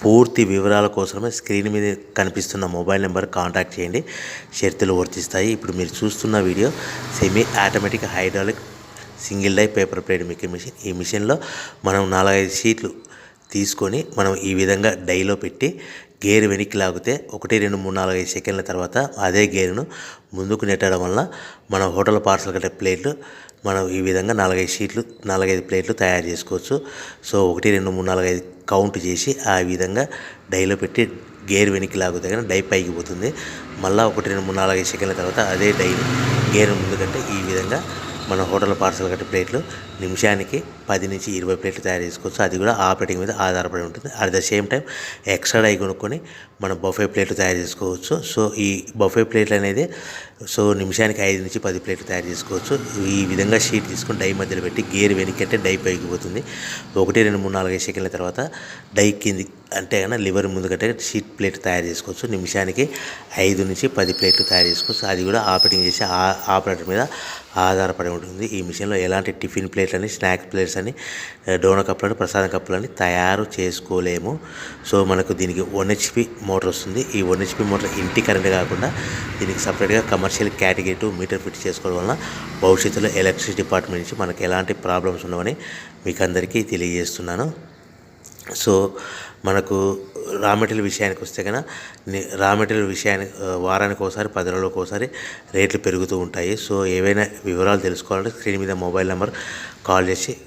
పూర్తి వివరాల కోసమే స్క్రీన్ మీద కనిపిస్తున్న మొబైల్ నెంబర్ కాంటాక్ట్ చేయండి. షరతులు వర్తిస్తాయి. ఇప్పుడు మీరు చూస్తున్న video semi automatic hydraulic single die paper plate making machine. ఈ మిషన్లో మనం 4-5 షీట్లు తీసుకొని మనం ఈ విధంగా డైలో పెట్టి గేర్ వెనక్కి లాగితే 1 2 3 4 5 సెకండ్ల తర్వాత అదే గేరును ముందుకు నెట్టడం వల్ల మన హోటల్ పార్సల్ కట్టే ప్లేట్లు మనం ఈ విధంగా 4-5 షీట్లు 4-5 ప్లేట్లు తయారు చేసుకోవచ్చు. సో 1 2 3 4 5 కౌంట్ చేసి ఆ విధంగా డైలో పెట్టి గేర్ వెనక్కి లాగితే కానీ డై పైకి పోతుంది. మళ్ళీ 1 2 3 4 5 సెకండ్ల తర్వాత అదే డైని గేర్ ముందుకంటే ఈ విధంగా మన హోటల్ పార్సల్ కట్టే ప్లేట్లు నిమిషానికి 10 నుంచి 20 ప్లేట్లు తయారు చేసుకోవచ్చు. అది కూడా ఆపరేటింగ్ మీద ఆధారపడి ఉంటుంది. At the same time extra die కొనుక్కొని మనం బఫే ప్లేట్లు తయారు చేసుకోవచ్చు. సో ఈ బఫే ప్లేట్లు అనేది నిమిషానికి 5 నుంచి 10 ప్లేట్లు తయారు చేసుకోవచ్చు. ఈ విధంగా షీట్ తీసుకొని డై మధ్యలో పెట్టి గేర్ వెనక్కి అంటే డై పైకి పోతుంది. 1 2 3 4 5 సెకండ్ల తర్వాత డై కింది అంటే కన్నా లివర్ ముందుకంటే షీట్ ప్లేట్ తయారు చేసుకోవచ్చు. నిమిషానికి 5 నుంచి 10 ప్లేట్లు తయారు చేసుకోవచ్చు. అది కూడా ఆపరేటింగ్ చేసే ఆపరేటర్ మీద ఆధారపడి ఉంటుంది. ఈ మిషన్లో ఎలాంటి టిఫిన్ ప్లేట్లని, స్నాక్స్ ప్లేట్స్ అని, డోనా కప్పులని, ప్రసాదం కప్పులని తయారు చేసుకోలేము. సో మనకు దీనికి 1 HP మోటార్ వస్తుంది. ఈ 1 HP మోటార్ ఇంటి కరెంట్ కాకుండా దీనికి సపరేట్గా కమర్షియల్ కేటగిరీ 2 మీటర్ ఫిట్ చేసుకోవడం వలన భవిష్యత్తులో ఎలక్ట్రిసిటీ డిపార్ట్మెంట్ నుంచి మనకు ఎలాంటి ప్రాబ్లమ్స్ ఉండవని మీకు అందరికీ తెలియజేస్తున్నాను. సో మనకు రా మెటీరియల్ విషయానికి వస్తే కనుక రా మెటీరియల్ విషయానికి వారానికి ఒకసారి 10 రోజులకు ఒకసారి రేట్లు పెరుగుతూ ఉంటాయి. సో ఏవైనా వివరాలు తెలుసుకోవాలంటే స్క్రీన్ మీద మొబైల్ నెంబర్ కాల్ చేసి